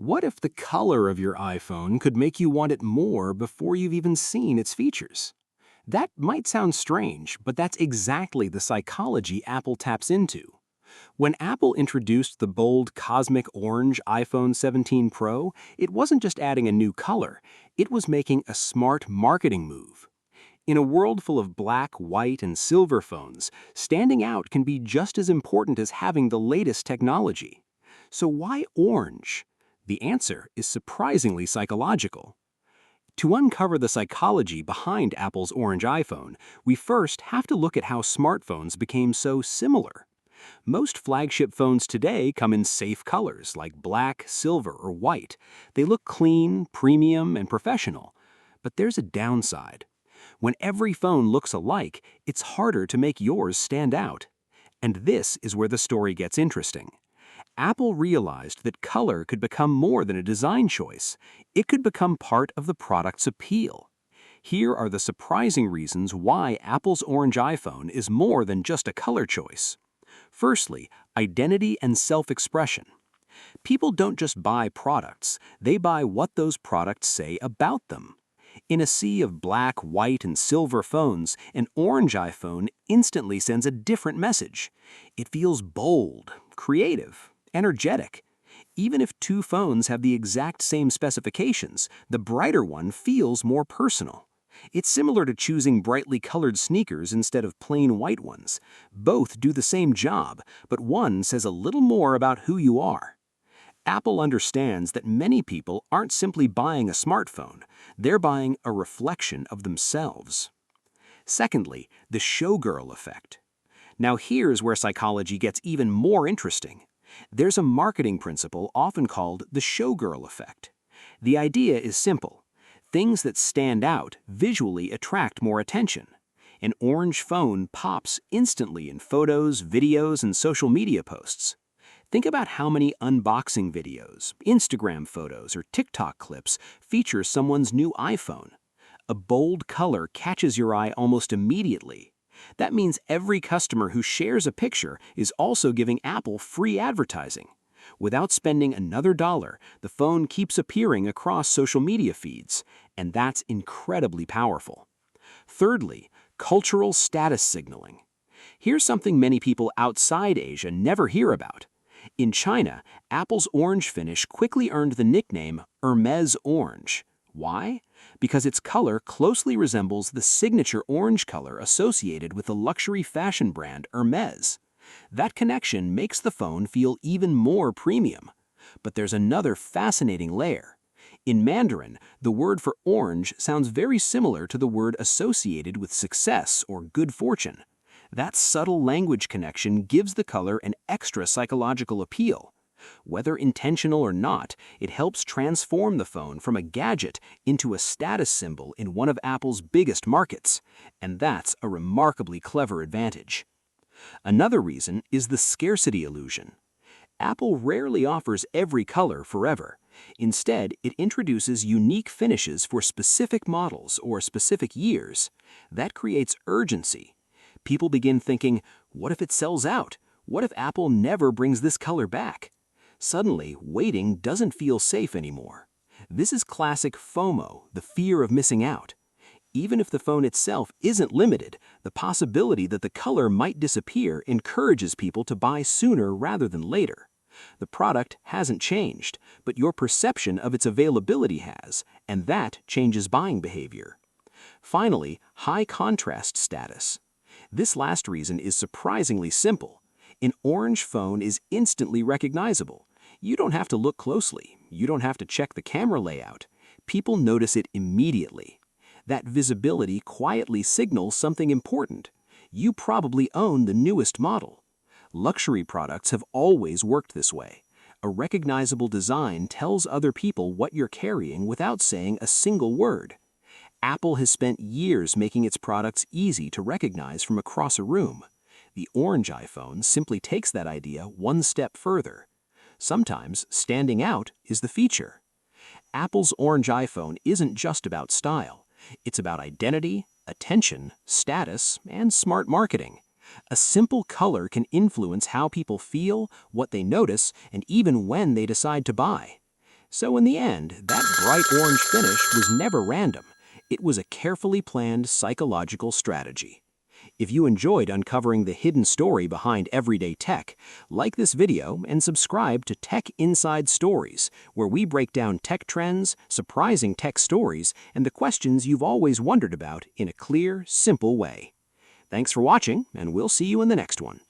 What if the color of your iPhone could make you want it more before you've even seen its features? That might sound strange, but that's exactly the psychology Apple taps into. When Apple introduced the bold cosmic orange iPhone 17 Pro, it wasn't just adding a new color, it was making a smart marketing move. In a world full of black, white, and silver phones, standing out can be just as important as having the latest technology. So why orange? The answer is surprisingly psychological. To uncover the psychology behind Apple's orange iPhone, we first have to look at how smartphones became so similar. Most flagship phones today come in safe colors like black, silver, or white. They look clean, premium, and professional. But there's a downside. When every phone looks alike, it's harder to make yours stand out. And this is where the story gets interesting. Apple realized that color could become more than a design choice. It could become part of the product's appeal. Here are the surprising reasons why Apple's orange iPhone is more than just a color choice. Firstly, identity and self-expression. People don't just buy products, they buy what those products say about them. In a sea of black, white, and silver phones, an orange iPhone instantly sends a different message. It feels bold, creative, energetic. Even if two phones have the exact same specifications, the brighter one feels more personal. It's similar to choosing brightly colored sneakers instead of plain white ones. Both do the same job, but one says a little more about who you are. Apple understands that many people aren't simply buying a smartphone, they're buying a reflection of themselves. Secondly, the Showgirl Effect. Now here's where psychology gets even more interesting. There's a marketing principle often called the Showgirl Effect. The idea is simple. Things that stand out visually attract more attention. An orange phone pops instantly in photos, videos, and social media posts. Think about how many unboxing videos, Instagram photos, or TikTok clips feature someone's new iPhone. A bold color catches your eye almost immediately. That means every customer who shares a picture is also giving Apple free advertising. Without spending another dollar, the phone keeps appearing across social media feeds, and that's incredibly powerful. Thirdly, cultural status signaling. Here's something many people outside Asia never hear about. In China, Apple's orange finish quickly earned the nickname Hermes Orange. Why? Because its color closely resembles the signature orange color associated with the luxury fashion brand Hermes. That connection makes the phone feel even more premium. But there's another fascinating layer. In Mandarin, the word for orange sounds very similar to the word associated with success or good fortune. That subtle language connection gives the color an extra psychological appeal. Whether intentional or not, it helps transform the phone from a gadget into a status symbol in one of Apple's biggest markets, and that's a remarkably clever advantage. Another reason is the scarcity illusion. Apple rarely offers every color forever. Instead, it introduces unique finishes for specific models or specific years. That creates urgency. People begin thinking, what if it sells out? What if Apple never brings this color back? Suddenly, waiting doesn't feel safe anymore. This is classic FOMO, the fear of missing out. Even if the phone itself isn't limited, the possibility that the color might disappear encourages people to buy sooner rather than later. The product hasn't changed, but your perception of its availability has, and that changes buying behavior. Finally, high contrast status. This last reason is surprisingly simple. An orange phone is instantly recognizable. You don't have to look closely. You don't have to check the camera layout. People notice it immediately. That visibility quietly signals something important. You probably own the newest model. Luxury products have always worked this way. A recognizable design tells other people what you're carrying without saying a single word. Apple has spent years making its products easy to recognize from across a room. The orange iPhone simply takes that idea one step further. Sometimes standing out is the feature. Apple's orange iPhone isn't just about style. It's about identity, attention, status, and smart marketing. A simple color can influence how people feel, what they notice, and even when they decide to buy. So in the end, that bright orange finish was never random. It was a carefully planned psychological strategy. If you enjoyed uncovering the hidden story behind everyday tech, like this video and subscribe to Tech Inside Stories, where we break down tech trends, surprising tech stories, and the questions you've always wondered about in a clear, simple way. Thanks for watching, and we'll see you in the next one.